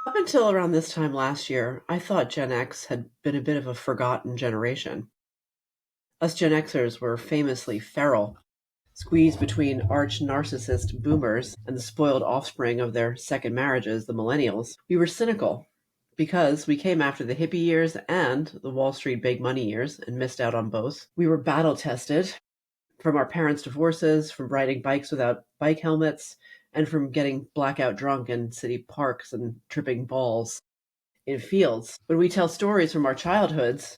Up until around this time last year, I thought Gen X had been a bit of a forgotten generation. Us Gen Xers were famously feral, squeezed between arch narcissist boomers and the spoiled offspring of their second marriages, the millennials. We were cynical because we came after the hippie years and the Wall Street big money years and missed out on both. We were battle tested from our parents' divorces, from riding bikes without bike helmets, and from getting blackout drunk in city parks and tripping balls in fields. When we tell stories from our childhoods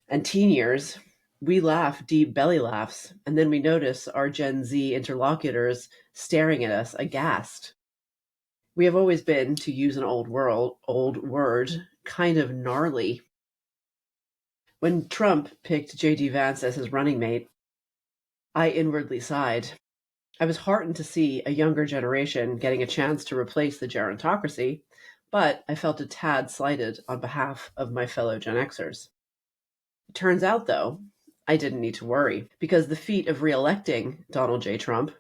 and teen years, we laugh deep belly laughs, and then we notice our Gen Z interlocutors staring at us aghast. We have always been, to use an old word, kind of gnarly. When Trump picked J.D. Vance as his running mate, I inwardly sighed. I was heartened to see a younger generation getting a chance to replace the gerontocracy, but I felt a tad slighted on behalf of my fellow Gen Xers. It turns out, though, I didn't need to worry, because the feat of re-electing Donald J. Trump,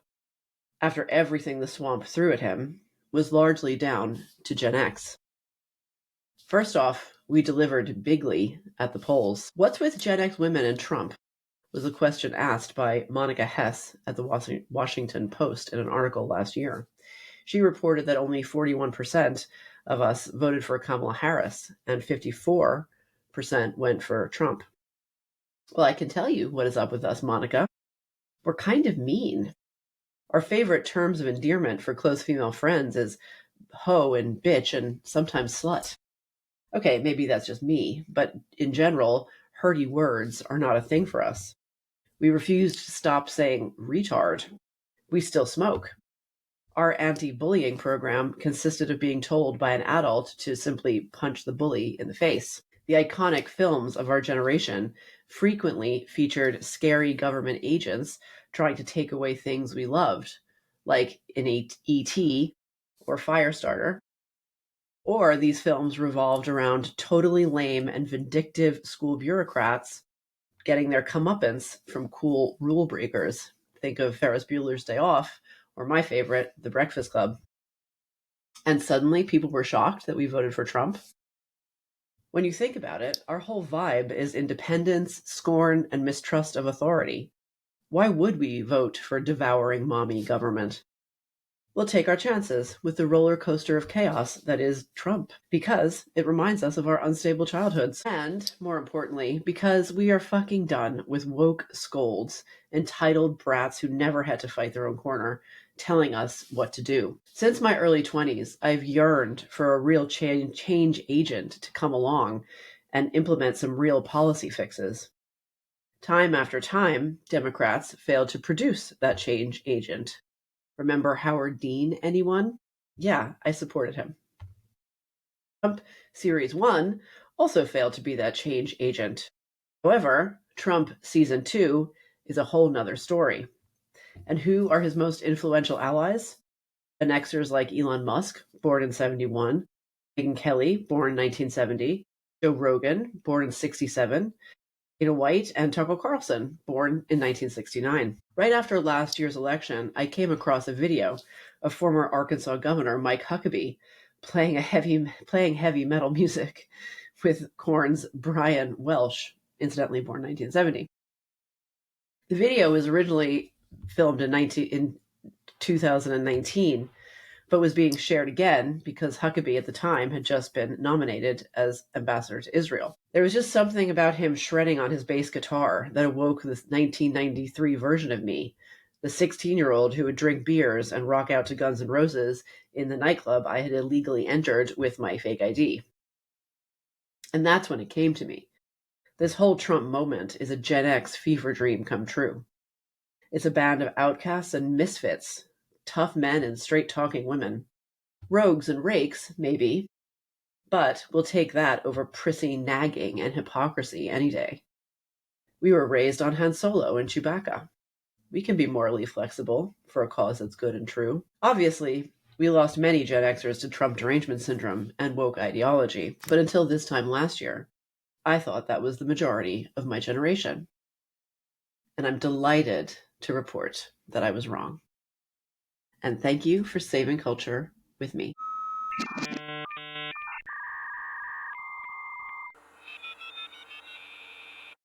after everything the swamp threw at him, was largely down to Gen X. First off, we delivered bigly at the polls. What's with Gen X women and Trump? Was a question asked by Monica Hess at the Washington Post in an article last year. She reported that only 41% of us voted for Kamala Harris and 54% went for Trump. Well, I can tell you what is up with us, Monica. We're kind of mean. Our favorite terms of endearment for close female friends is hoe and bitch and sometimes slut. Okay, maybe that's just me, but in general, hurty words are not a thing for us. We refused to stop saying retard. We still smoke. Our anti-bullying program consisted of being told by an adult to simply punch the bully in the face. The iconic films of our generation frequently featured scary government agents trying to take away things we loved, like in E.T. or Firestarter. Or these films revolved around totally lame and vindictive school bureaucrats getting their comeuppance from cool rule breakers. Think of Ferris Bueller's Day Off, or my favorite, The Breakfast Club. And suddenly people were shocked that we voted for Trump. When you think about it, our whole vibe is independence, scorn, and mistrust of authority. Why would we vote for devouring mommy government? We'll take our chances with the roller coaster of chaos that is Trump, because it reminds us of our unstable childhoods. And, more importantly, because we are fucking done with woke scolds, entitled brats who never had to fight their own corner, telling us what to do. Since my early 20s, I've yearned for a real change agent to come along and implement some real policy fixes. Time after time, Democrats failed to produce that change agent. Remember Howard Dean, anyone? Yeah, I supported him. Trump Series 1 also failed to be that change agent. However, Trump Season 2 is a whole nother story. And who are his most influential allies? Gen Xers like Elon Musk, born in 71, Megyn Kelly, born in 1970, Joe Rogan, born in 67, Dana White, and Tucker Carlson, born in 1969. Right after last year's election, I came across a video of former Arkansas Governor Mike Huckabee playing heavy metal music with Korn's Brian Welsh, incidentally born in 1970. The video was originally filmed in 2019, but was being shared again because Huckabee at the time had just been nominated as ambassador to Israel. There was just something about him shredding on his bass guitar that awoke this 1993 version of me, the 16-year-old who would drink beers and rock out to Guns N' Roses in the nightclub I had illegally entered with my fake ID. And that's when it came to me. This whole Trump moment is a Gen X fever dream come true. It's a band of outcasts and misfits, tough men and straight-talking women. Rogues and rakes, maybe, but we'll take that over prissy nagging and hypocrisy any day. We were raised on Han Solo and Chewbacca. We can be morally flexible for a cause that's good and true. Obviously, we lost many Gen Xers to Trump derangement syndrome and woke ideology, but until this time last year, I thought that was the majority of my generation. And I'm delighted to report that I was wrong. And thank you for saving culture with me.